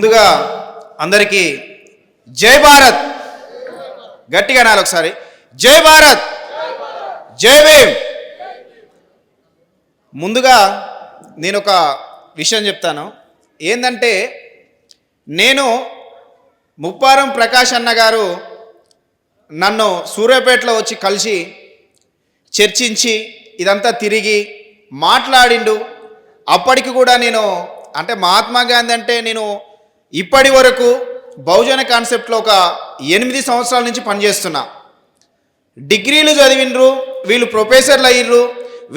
ముందుగా అందరికీ జై భారత్, గట్టిగా నాలుగు ఒకసారి జై భారత్, జై భీమ్. ముందుగా నేను ఒక విషయం చెప్తాను. ఏంటంటే నేను ముప్పారం ప్రకాష్ అన్న గారు నన్ను సూర్యాపేటలో వచ్చి కలిసి చర్చించి ఇదంతా తిరిగి మాట్లాడిండు. అప్పటికి కూడా నేను అంటే మహాత్మా గాంధీ అంటే నేను ఇప్పటి వరకు బహుజన కాన్సెప్ట్లో ఒక 8 సంవత్సరాల నుంచి పనిచేస్తున్నా. డిగ్రీలు చదివిండ్రు, వీళ్ళు ప్రొఫెసర్లు అయ్యిండ్రు,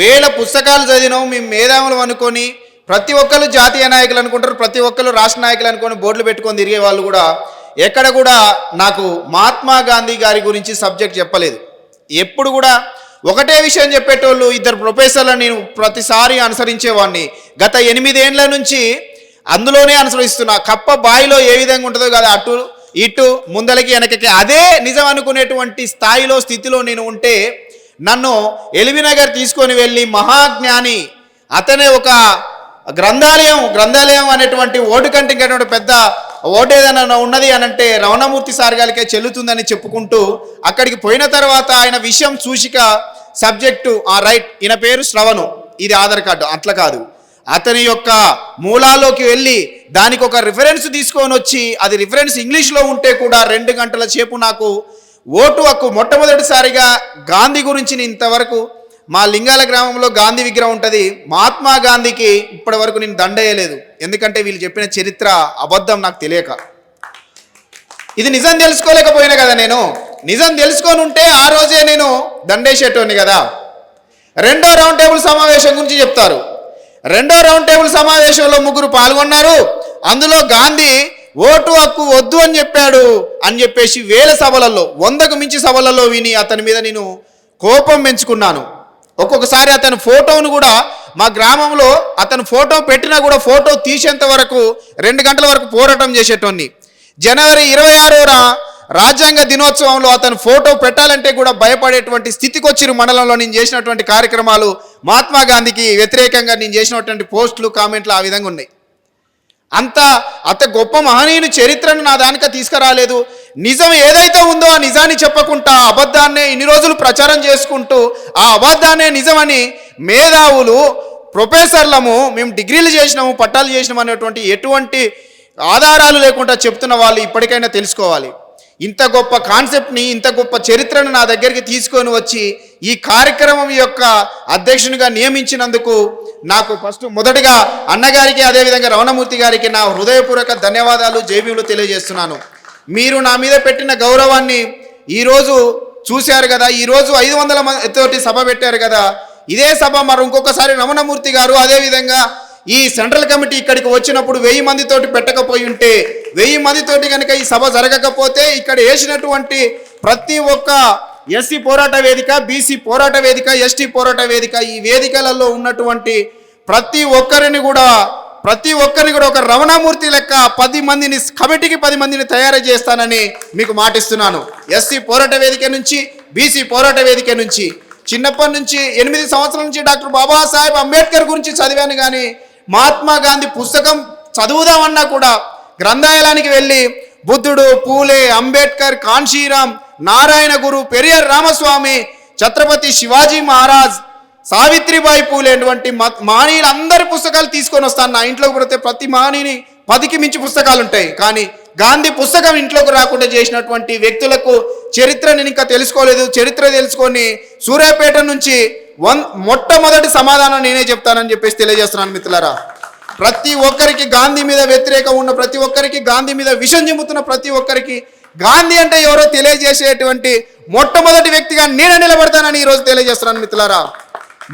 వేల పుస్తకాలు చదివినాం, మేము మేధావులు అనుకొని ప్రతి ఒక్కరు జాతీయ నాయకులు అనుకుంటారు, ప్రతి ఒక్కరు రాష్ట్ర నాయకులు అనుకొని బోర్డులు పెట్టుకొని తిరిగే వాళ్ళు కూడా ఎక్కడ కూడా నాకు మహాత్మా గాంధీ గారి గురించి సబ్జెక్ట్ చెప్పలేదు. ఎప్పుడు కూడా ఒకటే విషయం చెప్పేటోళ్ళు 2 ప్రొఫెసర్లను నేను ప్రతిసారి అనుసరించేవాడిని. గత 8 ఏళ్ల నుంచి అందులోనే అనుసరిస్తున్నా. కప్ప బాయిలో ఏ విధంగా ఉంటుందో కదా, అటు ఇటు ముందలకి వెనకకి అదే నిజం అనుకునేటువంటి స్థాయిలో స్థితిలో నేను ఉంటే నన్ను ఎల్బీనగర్ తీసుకొని వెళ్ళి మహాజ్ఞాని అతనే ఒక గ్రంథాలయం అనేటువంటి ఓటు కంటే పెద్ద ఓటు ఏదైనా ఉన్నది అని అంటే రమణమూర్తి సార్ గారికే చెల్లుతుందని చెప్పుకుంటూ అక్కడికి పోయిన తర్వాత ఆయన విషయం సూచిక సబ్జెక్టు రైట్, ఈయన పేరు శ్రవణు, ఇది ఆధార్ కార్డు, అట్లా కాదు, అతని యొక్క మూలాల్లోకి వెళ్ళి దానికి ఒక రిఫరెన్స్ తీసుకొని వచ్చి అది రిఫరెన్స్ ఇంగ్లీష్లో ఉంటే కూడా 2 గంటల సేపు నాకు ఓటు హక్కు. మొట్టమొదటిసారిగా గాంధీ గురించి నేను ఇంతవరకు మా లింగాల గ్రామంలో గాంధీ విగ్రహం ఉంటుంది, మహాత్మా గాంధీకి ఇప్పటి వరకు నేను దండేయలేదు. ఎందుకంటే వీళ్ళు చెప్పిన చరిత్ర అబద్ధం నాకు తెలియక. ఇది నిజం తెలుసుకోలేకపోయినా కదా, నేను నిజం తెలుసుకొని ఉంటే ఆ రోజే నేను దండేసేటోని కదా. 2వ రౌండ్ టేబుల్ సమావేశం గురించి చెప్తారు. 2వ రౌండ్ టేబుల్ సమావేశంలో 3 పాల్గొన్నారు. అందులో గాంధీ ఓటు హక్కు వద్దు అని చెప్పాడు అని చెప్పేసి వేల సభలలో 100కు మించి సభలలో విని అతని మీద నేను కోపం పెంచుకున్నాను. ఒక్కొక్కసారి అతని ఫోటోను కూడా మా గ్రామంలో అతను ఫోటో పెట్టినా కూడా ఫోటో తీసేంత వరకు 2 గంటల వరకు పోరాటం చేసేటోన్ని. జనవరి 26వ రాజ్యాంగ దినోత్సవంలో అతను ఫోటో పెట్టాలంటే కూడా భయపడేటువంటి స్థితికి వచ్చిరు. మండలంలో నేను చేసినటువంటి కార్యక్రమాలు మహాత్మా గాంధీకి వ్యతిరేకంగా నేను చేసినటువంటి పోస్టులు కామెంట్లు ఆ విధంగా ఉన్నాయి. అంత గొప్ప మహనీయుని చరిత్రను నా దానిక తీసుకురాలేదు. నిజం ఏదైతే ఉందో ఆ నిజాన్ని చెప్పకుండా అబద్ధాన్నే ఇన్ని రోజులు ప్రచారం చేసుకుంటూ ఆ అబద్ధాన్నే నిజమని మేధావులు ప్రొఫెసర్లము మేము డిగ్రీలు చేసినాము పట్టాలు చేసినాము అనేటువంటి ఎటువంటి ఆధారాలు లేకుండా చెప్తున్న వాళ్ళు ఇప్పటికైనా తెలుసుకోవాలి. ఇంత గొప్ప కాన్సెప్ట్ని ఇంత గొప్ప చరిత్రను నా దగ్గరికి తీసుకొని వచ్చి ఈ కార్యక్రమం యొక్క అధ్యక్షునిగా నియమించినందుకు నాకు మొదటిగా అన్నగారికి అదేవిధంగా రమణమూర్తి గారికి నా హృదయపూర్వక ధన్యవాదాలు, జైబీలు తెలియజేస్తున్నాను. మీరు నా మీద పెట్టిన గౌరవాన్ని ఈరోజు చూశారు కదా. ఈరోజు 500 మందితోటి సభ పెట్టారు కదా. ఇదే సభ మరి ఇంకొకసారి రమణమూర్తి గారు అదేవిధంగా ఈ సెంట్రల్ కమిటీ ఇక్కడికి వచ్చినప్పుడు 1000 మందితోటి పెట్టకపోయి ఉంటే 1000 మందితోటి కనుక ఈ సభ జరగకపోతే ఇక్కడ వేసినటువంటి ప్రతి ఒక్క ఎస్సీ పోరాట వేదిక, బీసీ పోరాట వేదిక, ఎస్టీ పోరాట వేదిక ఈ వేదికలలో ఉన్నటువంటి ప్రతి ఒక్కరిని కూడా ఒక రమణమూర్తి లెక్క 10 మందిని కమిటీకి 10 మందిని తయారు చేస్తానని మీకు మాటిస్తున్నాను. ఎస్సీ పోరాట వేదిక నుంచి, బీసీ పోరాట వేదిక నుంచి చిన్నప్పటి నుంచి 8 సంవత్సరాల నుంచి డాక్టర్ బాబాసాహెబ్ అంబేద్కర్ గురించి చదివాను. కానీ మహాత్మా గాంధీ పుస్తకం చదువుదామన్నా కూడా గ్రంథాలయానికి వెళ్ళి బుద్ధుడు, పూలే, అంబేద్కర్, కాన్షీరామ్, నారాయణ గురు, పెరియార్ రామస్వామి, ఛత్రపతి శివాజీ మహారాజ్, సావిత్రిబాయి పూలే వంటి మహనీయులు అందరి పుస్తకాలు తీసుకొని వస్తాను. నా ఇంట్లోకి పోతే ప్రతి మహనీయుని 10కి మించి పుస్తకాలు ఉంటాయి. కానీ గాంధీ పుస్తకం ఇంట్లోకి రాకుండా చేసినటువంటి వ్యక్తులకు చరిత్ర నేను ఇంకా తెలుసుకోలేదు. చరిత్ర తెలుసుకొని సూర్యాపేట నుంచి మొట్టమొదటి సమాధానం నేనే చెప్తానని చెప్పేసి తెలియజేస్తున్నాను. మిత్రులారా, ప్రతి ఒక్కరికి గాంధీ మీద వ్యతిరేకం ఉన్న ప్రతి ఒక్కరికి, గాంధీ మీద విషం చిమ్ముతున్న ప్రతి ఒక్కరికి గాంధీ అంటే ఎవరో తెలియజేసేటువంటి మొట్టమొదటి వ్యక్తిగా నేనే నిలబడతానని ఈరోజు తెలియజేస్తున్నాను. మిత్రులారా,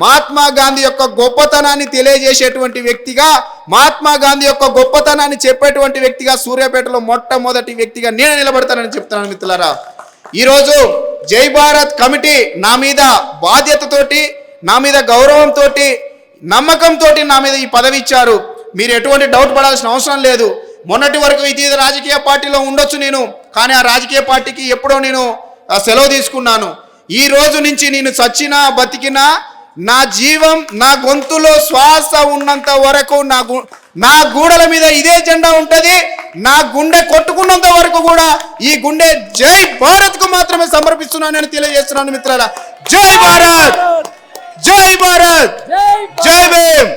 మహాత్మా గాంధీ యొక్క గొప్పతనాన్ని తెలియజేసేటువంటి వ్యక్తిగా, మహాత్మా గాంధీ యొక్క గొప్పతనాన్ని చెప్పేటువంటి వ్యక్తిగా సూర్యాపేటలో మొట్టమొదటి వ్యక్తిగా నేను నిలబడతానని చెప్తున్నాను. మిత్రులారా, ఈరోజు జై భారత్ కమిటీ నా మీద బాధ్యతతోటి, నా మీద గౌరవంతో, నమ్మకంతో నా మీద ఈ పదవి ఇచ్చారు. మీరు ఎటువంటి డౌట్ పడాల్సిన అవసరం లేదు. మొన్నటి వరకు ఇతర రాజకీయ పార్టీలో ఉండొచ్చు నేను, కానీ ఆ రాజకీయ పార్టీకి ఎప్పుడో నేను సెలవు తీసుకున్నాను. ఈ రోజు నుంచి నేను చచ్చినా బతికినా నా జీవం నా గొంతులో శ్వాస ఉన్నంత వరకు నా గూడల మీద ఇదే జెండా ఉంటది. నా గుండె కొట్టుకున్నంత వరకు కూడా ఈ గుండె జై భారత్ కు మాత్రమే సమర్పిస్తున్నానని తెలియజేస్తున్నాను మిత్రులారా. జై భారత్, జై భారత్, జై భీమ్.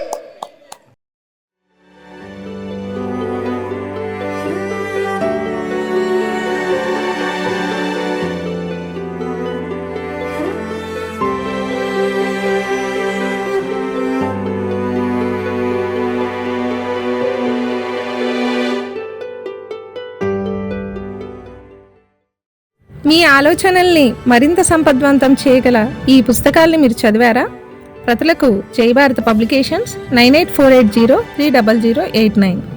మీ ఆలోచనల్ని మరింత సంపద్వంతం చేయగల ఈ పుస్తకాల్ని మీరు చదివారా? ప్రతులకు జై భారత్ పబ్లికేషన్స్ 9848030089.